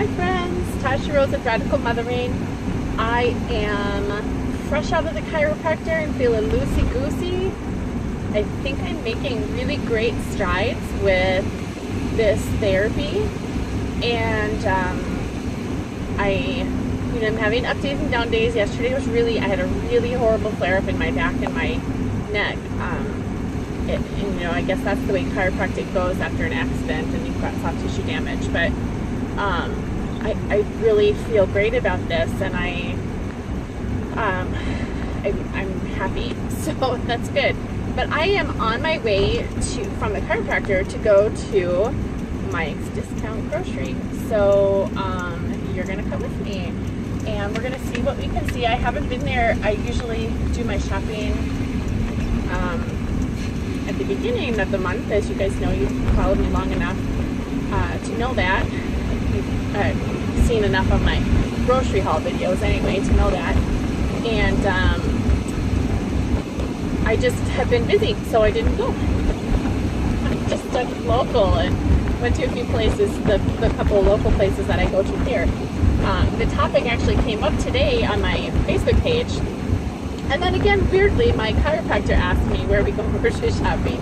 Hi friends, Tasha Rose of Radical Mothering. I am fresh out of the chiropractor and feeling loosey-goosey. I think I'm making really great strides with this therapy, and I'm having up days and down days. Yesterday was I had a really horrible flare-up in my back and my neck. I guess that's the way chiropractic goes after an accident and you've got soft tissue damage. But I really feel great about this, and I'm happy, so that's good. But I am on my way from the chiropractor to go to Mike's Discount Grocery. So you're gonna come with me, and we're gonna see what we can see. I haven't been there. I usually do my shopping at the beginning of the month. As you guys know, you've followed me long enough to know that. You've seen enough of my grocery haul videos anyway to know that. And I just have been busy, so I didn't go. I just stuck local and went to a few places, the couple of local places that I go to here. The topic actually came up today on my Facebook page. And then again, weirdly, my chiropractor asked me where we go grocery shopping.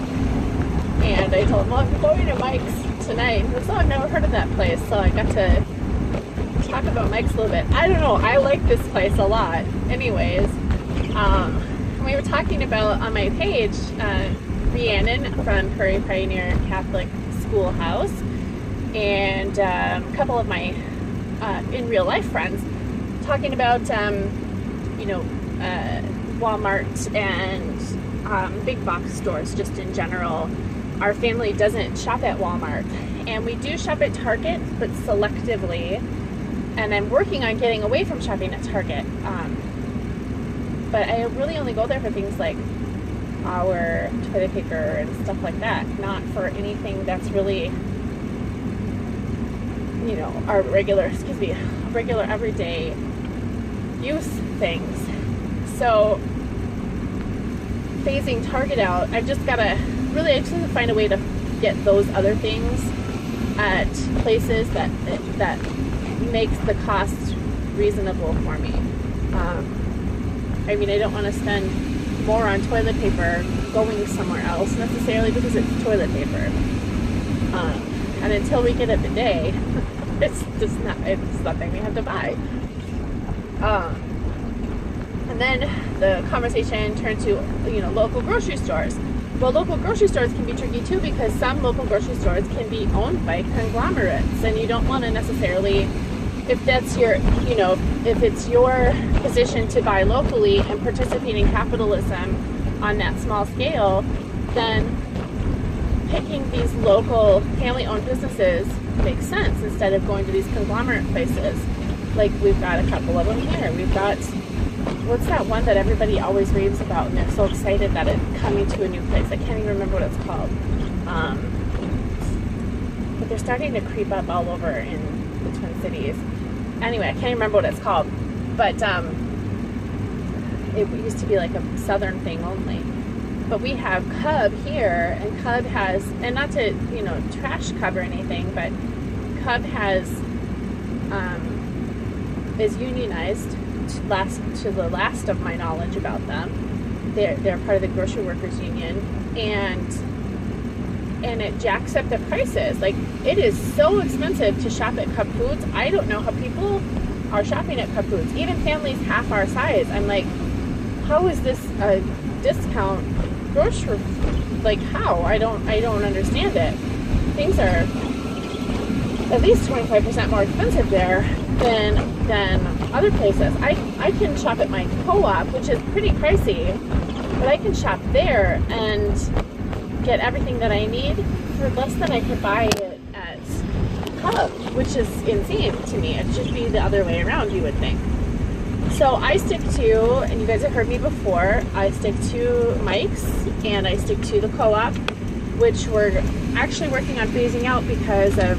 And I told him, well, I'm going to Mike's tonight. He goes, oh, I've never heard of that place. So I got to talk about Mike's a little bit. I don't know, I like this place a lot. Anyways, we were talking about on my page, Rhiannon from Prairie Pioneer Catholic Schoolhouse, and a couple of my in real life friends talking about, Walmart and big box stores just in general. Our family doesn't shop at Walmart, and we do shop at Target, but selectively. And I'm working on getting away from shopping at Target. But I really only go there for things like our toilet paper and stuff like that, not for anything that's really, our regular everyday use things. So phasing Target out, I just have to find a way to get those other things at places that makes the cost reasonable for me. I don't want to spend more on toilet paper going somewhere else necessarily because it's toilet paper. And until we get a bidet, it's nothing we have to buy. And then the conversation turned to, local grocery stores. Well, local grocery stores can be tricky too, because some local grocery stores can be owned by conglomerates, and you don't want to necessarily, if that's your, if it's your position to buy locally and participate in capitalism on that small scale, then picking these local family-owned businesses makes sense instead of going to these conglomerate places. Like, we've got a couple of them here. We've got, what's that one that everybody always raves about and they're so excited that it's coming to a new place? I can't even remember what it's called. But they're starting to creep up all over in the Twin Cities. Anyway, I can't even remember what it's called. But it used to be like a southern thing only. But we have Cub here, and Cub has, and not to, trash Cub or anything, but Cub is unionized to the last of my knowledge about them. They're part of the Grocery Workers Union, and it jacks up the prices. Like, it is so expensive to shop at Cub Foods. I don't know how people are shopping at Cub Foods, even families half our size. I'm like, how is this a discount grocery? Like, how? I don't understand it. Things are at least 25% more expensive there than other places. I can shop at my co-op, which is pretty pricey, but I can shop there and get everything that I need for less than I could buy it at Cub, which is insane to me. It should be the other way around, you would think. So I stick to, and you guys have heard me before, I stick to Mike's and I stick to the co-op, which we're actually working on phasing out because of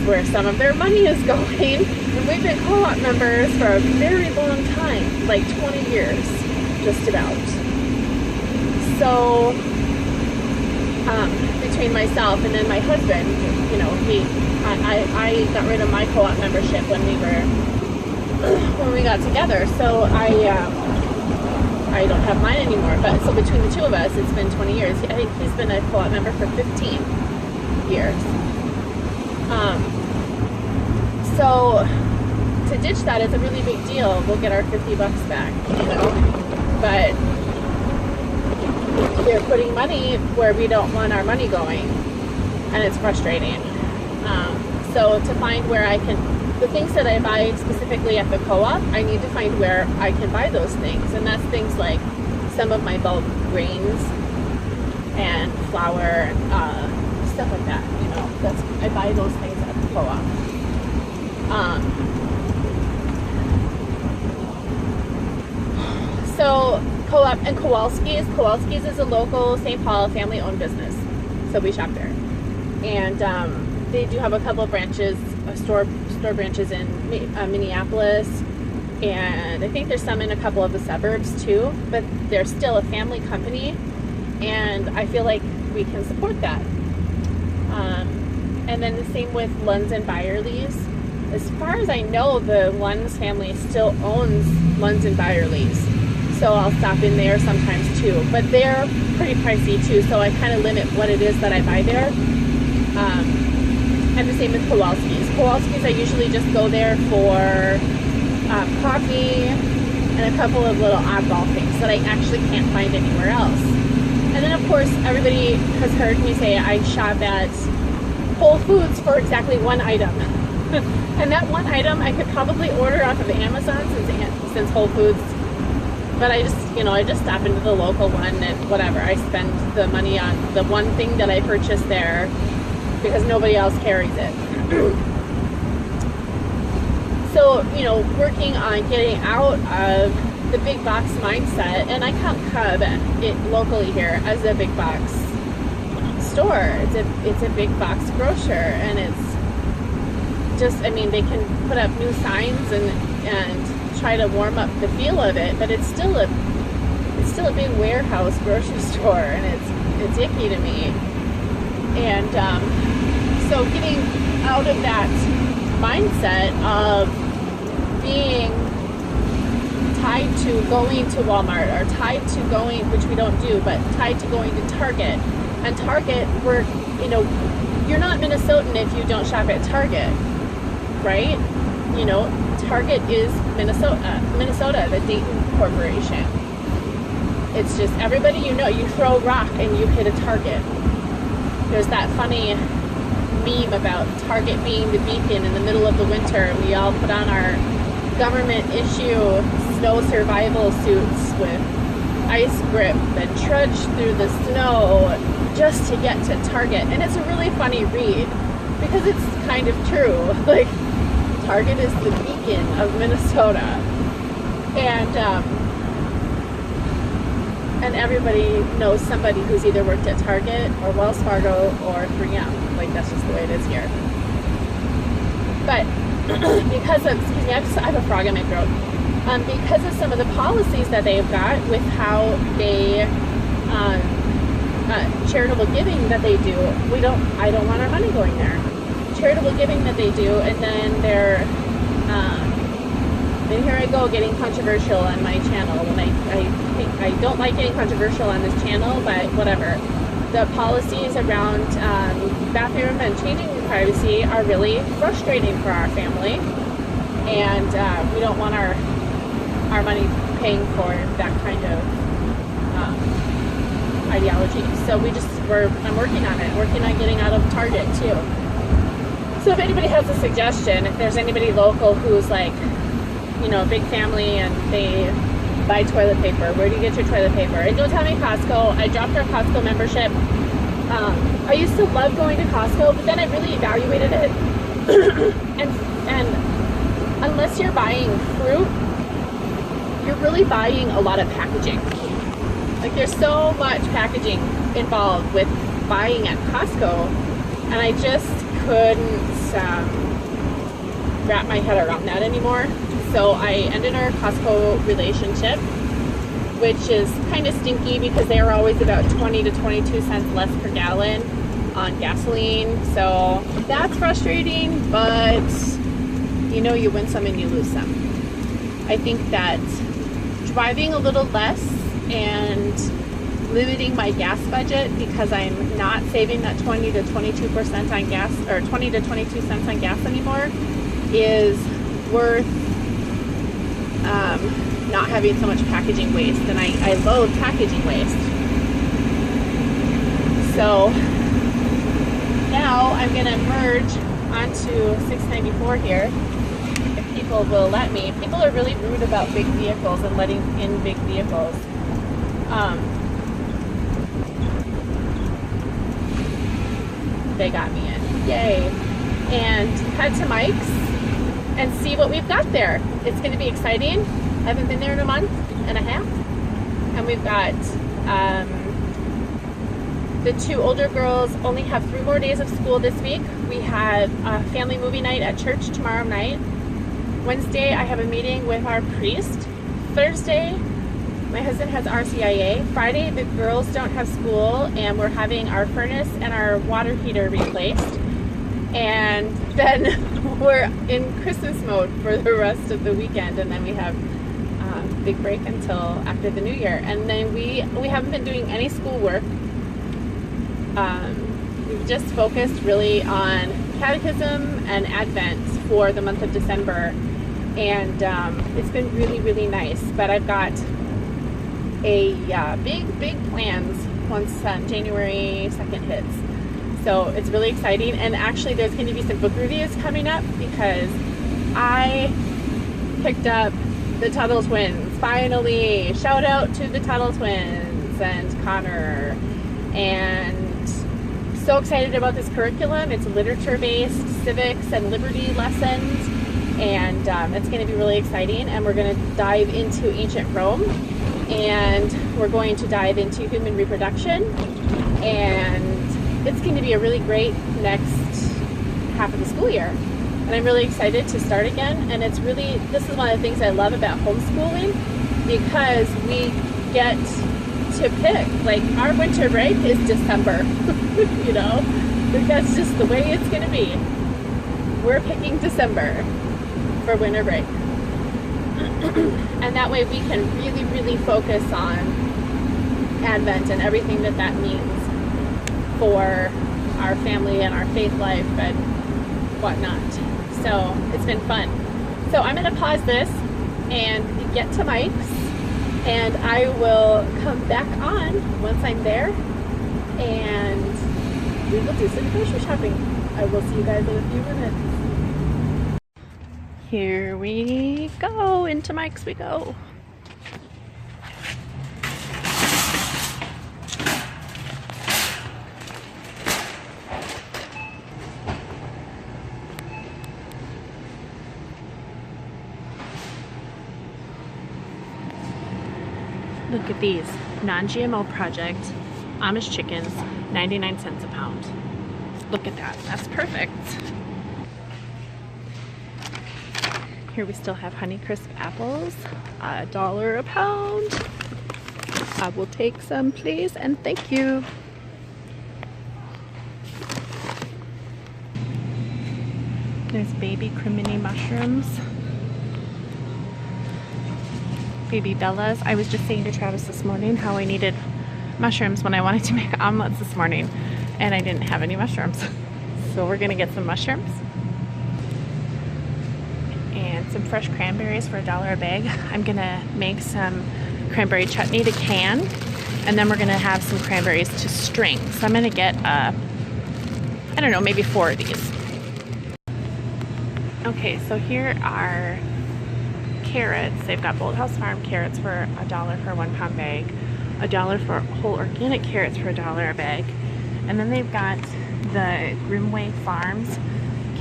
where some of their money is going. And we've been co-op members for a very long time, like 20 years, just about. So between myself and then my husband, you know, I got rid of my co-op membership when we got together, so I don't have mine anymore. But so between the two of us, it's been 20 years. I think he's been a co-op member for 15 years. So to ditch that is a really big deal. We'll get our $50 back, you know. But we're putting money where we don't want our money going, and it's frustrating. So to find where I can, the things that I buy specifically at the co-op, I need to find where I can buy those things, and that's things like some of my bulk grains and flour and stuff like that. You know, I buy those things at the co-op. So co-op and Kowalski's is a local St. Paul family-owned business, so we shop there, and they do have a couple of branches, store branches in Minneapolis, and I think there's some in a couple of the suburbs too, but they're still a family company, and I feel like we can support that. And then the same with Lunds and Byerly's. As far as I know, the Lunds family still owns Lunds and Byerly's, so I'll stop in there sometimes too, but they're pretty pricey too, so I kind of limit what it is that I buy there. And the same with Kowalski's. Kowalski's, I usually just go there for coffee and a couple of little oddball things that I actually can't find anywhere else. And then of course, everybody has heard me say I shop at Whole Foods for exactly one item. And that one item I could probably order off of Amazon since Whole Foods. But I just stop into the local one and whatever. I spend the money on the one thing that I purchased there because nobody else carries it. So, you know, working on getting out of the big box mindset, and I count Cub locally here as a big box store. It's a big box grocer, and it's just, I mean, they can put up new signs and try to warm up the feel of it, but it's still a big warehouse grocery store, and it's icky to me. And so getting out of that mindset of being tied to going to Walmart, or tied to going, which we don't do, but tied to going to Target. And Target, you're not Minnesotan if you don't shop at Target, right? You know, Target is Minnesota, the Dayton Corporation. It's just everybody you know, you throw a rock and you hit a Target. There's that funny meme about Target being the beacon in the middle of the winter. We all put on our government issue snow survival suits with ice grip and trudge through the snow just to get to Target. And it's a really funny read because it's kind of true. Like, Target is the beacon of Minnesota, and everybody knows somebody who's either worked at Target or Wells Fargo or 3M. Like, that's just the way it is here. But because of, excuse me, I have a frog in my throat. Because of some of the policies that they've got with how they charitable giving that they do, I don't want our money going there. Charitable giving that they do, and then then here I go getting controversial on my channel when I don't like getting controversial on this channel, but whatever. The policies around bathroom and changing room privacy are really frustrating for our family, and we don't want our money paying for that kind of ideology. So I'm working on it, working on getting out of Target too. So if anybody has a suggestion, if there's anybody local who's like, you know, a big family and they buy toilet paper, where do you get your toilet paper? And don't tell me Costco. I dropped our Costco membership. I used to love going to Costco, but then I really evaluated it. and unless you're buying fruit, you're really buying a lot of packaging. Like, there's so much packaging involved with buying at Costco, and I just couldn't wrap my head around that anymore. So I ended our Costco relationship, which is kind of stinky because they are always about 20 to 22 cents less per gallon on gasoline. So that's frustrating, but you know, you win some and you lose some. I think that driving a little less and limiting my gas budget, because I'm not saving that 20 to 22% on gas, or 20 to 22 cents on gas anymore, is worth not having so much packaging waste. And I loathe packaging waste. So now I'm going to merge onto 694 here, if people will let me. People are really rude about big vehicles and letting in big vehicles. They got me in. Yay. And head to Mike's and see what we've got there. It's going to be exciting. I haven't been there in a month and a half. And we've got the two older girls only have 3 more days of school this week. We have a family movie night at church tomorrow night. Wednesday, I have a meeting with our priest. Thursday, my husband has RCIA. Friday, the girls don't have school, and we're having our furnace and our water heater replaced. And then we're in Christmas mode for the rest of the weekend, and then we have a big break until after the new year. And then we haven't been doing any schoolwork. We've just focused really on catechism and Advent for the month of December, and it's been really, really nice. But I've got a big plans once January 2nd hits. So it's really exciting, and actually there's going to be some book reviews coming up because I picked up the Tuttle Twins, finally. Shout out to the Tuttle Twins and Connor, and so excited about this curriculum. It's literature-based civics and liberty lessons, and it's going to be really exciting. And we're going to dive into ancient Rome, and we're going to dive into human reproduction, and it's going to be a really great next half of the school year. And I'm really excited to start again. And it's really, this is one of the things I love about homeschooling, because we get to pick. Like, our winter break is December, you know, that's just the way it's going to be. We're picking December for winter break. And that way we can really, really focus on Advent and everything that that means for our family and our faith life and whatnot. So it's been fun. So I'm going to pause this and get to Mike's, and I will come back on once I'm there, and we will do some grocery shopping. I will see you guys in a few minutes. Here we go. Into Mike's we go. Look at these. Non-GMO Project Amish chickens, 99 cents a pound. Look at that. That's perfect. Here we still have Honeycrisp apples, $1 a pound. I will take some, please, and thank you. There's baby crimini mushrooms. Baby Bellas. I was just saying to Travis this morning how I needed mushrooms when I wanted to make omelets this morning, and I didn't have any mushrooms. So we're gonna get some mushrooms and some fresh cranberries for $1 a bag. I'm gonna make some cranberry chutney to can, and then we're gonna have some cranberries to string. So I'm gonna get I don't know, maybe 4 of these. Okay, so here are carrots. They've got Bolthouse Farm carrots for $1 for a 1 pound bag, $1 for whole organic carrots for $1 a bag, and then they've got the Grimway Farms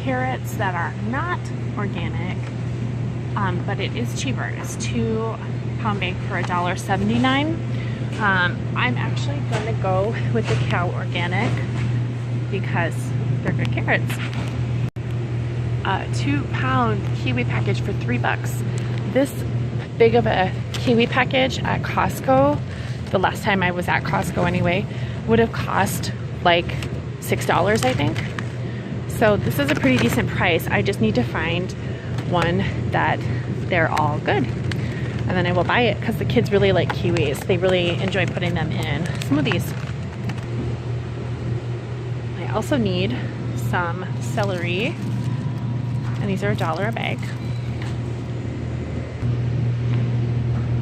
carrots that are not organic, but it is cheaper. It's 2 pound bag for $1.79. I'm actually going to go with the Cow Organic because they're good carrots. 2 pound kiwi package for $3. This big of a kiwi package at Costco, the last time I was at Costco anyway, would have cost like $6, I think. So this is a pretty decent price. I just need to find one that they're all good. And then I will buy it because the kids really like kiwis. They really enjoy putting them in smoothies. I also need some celery. And these are $1 a bag.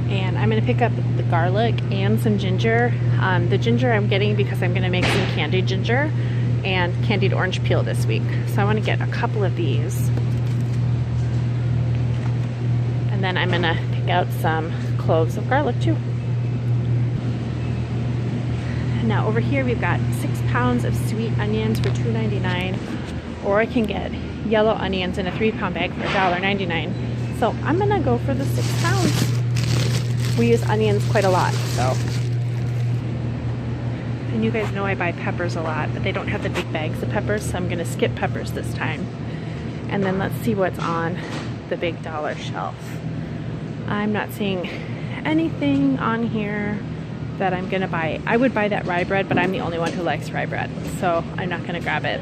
And I'm gonna pick up the garlic and some ginger. The ginger I'm getting because I'm gonna make some candied ginger and candied orange peel this week. So I wanna get a couple of these. And then I'm gonna pick out some cloves of garlic too. Now over here we've got 6 pounds of sweet onions for $2.99, or I can get yellow onions in a 3-pound bag for $1.99. So I'm gonna go for the 6 pounds. We use onions quite a lot, so. And you guys know I buy peppers a lot, but they don't have the big bags of peppers, so I'm gonna skip peppers this time. And then let's see what's on the big dollar shelf. I'm not seeing anything on here that I'm gonna buy. I would buy that rye bread, but I'm the only one who likes rye bread, so I'm not gonna grab it.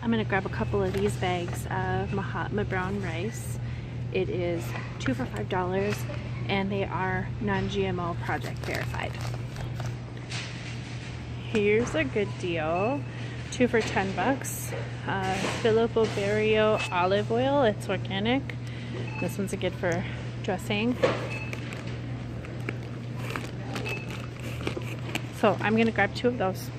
I'm gonna grab a couple of these bags of Mahatma brown rice. It is 2 for $5, and they are non-GMO project verified. Here's a good deal. 2 for $10. Filippo Berrio olive oil. It's organic. This one's a good for dressing. So I'm gonna grab 2 of those.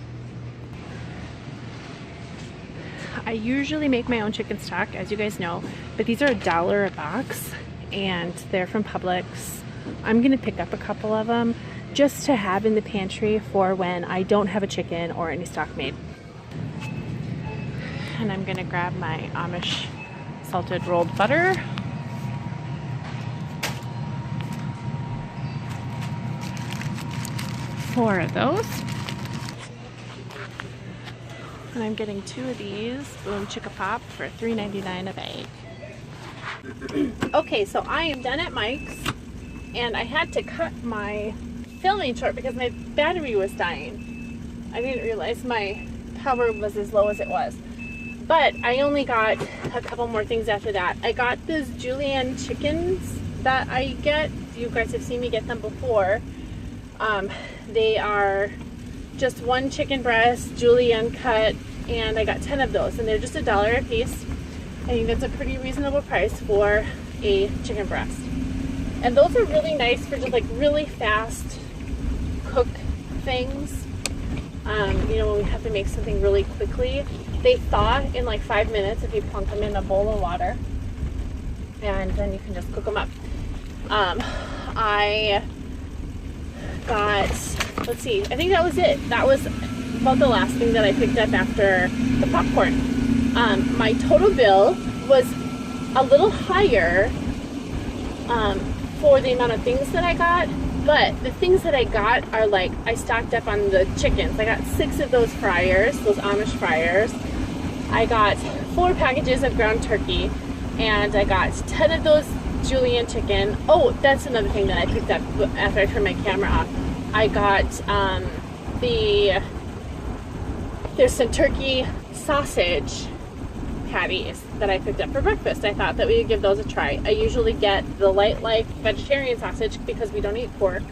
I usually make my own chicken stock, as you guys know, but these are $1 a box and they're from Publix. I'm gonna pick up a couple of them just to have in the pantry for when I don't have a chicken or any stock made. And I'm gonna grab my Amish salted rolled butter. Four of those. And I'm getting 2 of these Boom Chicka Pop for $3.99 a bag. Okay, so I am done at Mike's, and I had to cut my filming short because my battery was dying. I didn't realize my power was as low as it was. But I only got a couple more things after that. I got those julienne chickens that I get. You guys have seen me get them before. They are just 1 chicken breast, julienne cut, and I got 10 of those, and they're just $1 a piece. I think that's a pretty reasonable price for a chicken breast. And those are really nice for just like really fast cook things. You know, when we have to make something really quickly. They thaw in like 5 minutes if you plunk them in a bowl of water, and then you can just cook them up. I got, let's see, I think that was it. That was about the last thing that I picked up after the popcorn. My total bill was a little higher for the amount of things that I got, but the things that I got are like, I stocked up on the chickens. I got 6 of those fryers, those Amish fryers. I got 4 packages of ground turkey, and I got 10 of those julienne chicken. Oh, that's another thing that I picked up after I turned my camera off. I got there's some turkey sausage patties that I picked up for breakfast. I thought that we would give those a try. I usually get the Light Life vegetarian sausage because we don't eat pork.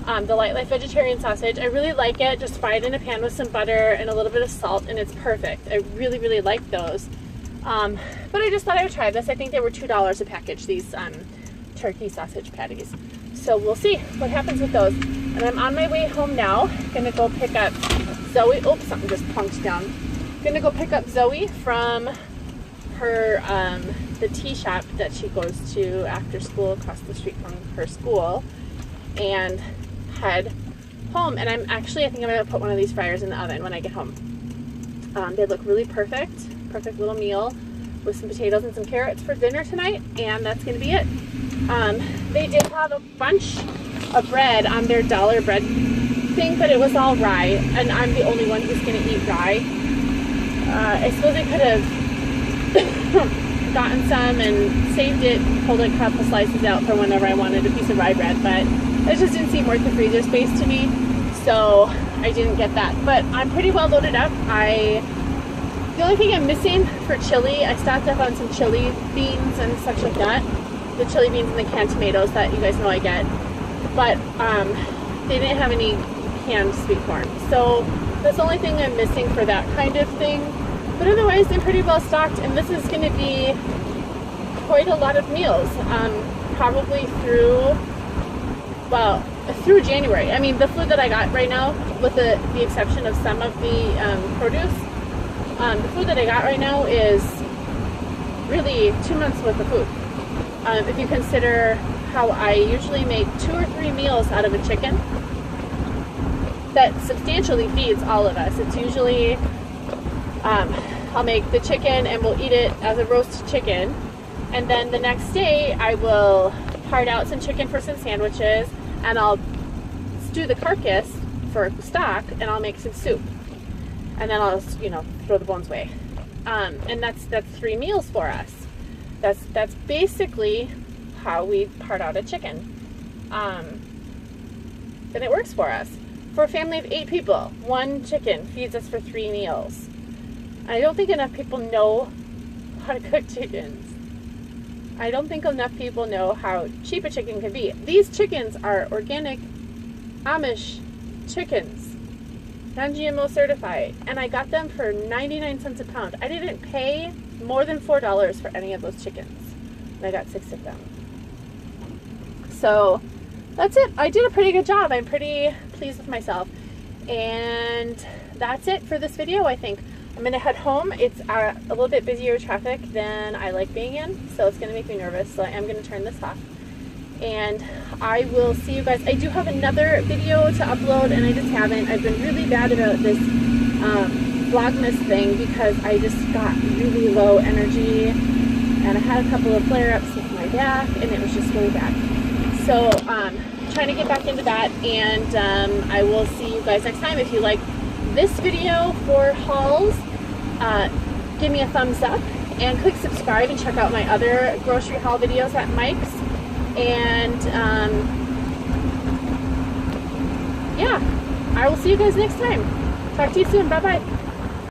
The Light Life vegetarian sausage, I really like it. Just fry it in a pan with some butter and a little bit of salt, and it's perfect. I really, really like those. But I just thought I would try this. I think they were $2 a package, these turkey sausage patties. So we'll see what happens with those. And I'm on my way home now. Gonna go pick up Zoe. Oops, something just plunked down. Gonna go pick up Zoe from her the tea shop that she goes to after school across the street from her school, and head home. And I think I'm gonna put one of these fryers in the oven when I get home. They look really perfect little meal with some potatoes and some carrots for dinner tonight, and that's gonna be it. They did have a bunch of bread on their dollar bread thing, but it was all rye, and I'm the only one who's gonna eat rye. I suppose I could have gotten some and saved it, pulled a couple slices out for whenever I wanted a piece of rye bread, but it just didn't seem worth the freezer space to me. so I didn't get that. But I'm pretty well loaded up. The only thing I'm missing for chili, I stocked up on some chili beans and such like that. The chili beans and the canned tomatoes that you guys know I get. But they didn't have any canned sweet corn. So that's the only thing I'm missing for that kind of thing. But otherwise, I'm pretty well stocked, and this is going to be quite a lot of meals. Probably through January. I mean, the food that I got right now, with the exception of some of the produce, the food that I got right now is really 2 months worth of food. If you consider how I usually make 2 or 3 meals out of a chicken, that substantially feeds all of us. It's usually, I'll make the chicken and we'll eat it as a roast chicken, and then the next day I will part out some chicken for some sandwiches, and I'll stew the carcass for stock, and I'll make some soup, and then I'll, you know, throw the bones away. And that's 3 meals for us. That's basically how we part out a chicken. And it works for us. For a family of 8 people, 1 chicken feeds us for 3 meals. I don't think enough people know how to cook chickens. I don't think enough people know how cheap a chicken can be. These chickens are organic Amish chickens, non-GMO certified, and I got them for 99 cents a pound. I didn't pay more than $4 for any of those chickens, and I got 6 of them. So that's it. I did a pretty good job. I'm pretty pleased with myself, and that's it for this video. I think I'm gonna head home. It's a little bit busier traffic than I like being in, so it's gonna make me nervous, so I am gonna turn this off, and I will see you guys. I do have another video to upload, and I just haven't. I've been really bad about this Vlogmas thing because I just got really low energy, and I had a couple of flare-ups with my back, and it was just really bad. So trying to get back into that, and I will see you guys next time. If you like this video for hauls, give me a thumbs up, and click subscribe, and check out my other grocery haul videos at Mike's. And yeah, I will see you guys next time. Talk to you soon. Bye bye.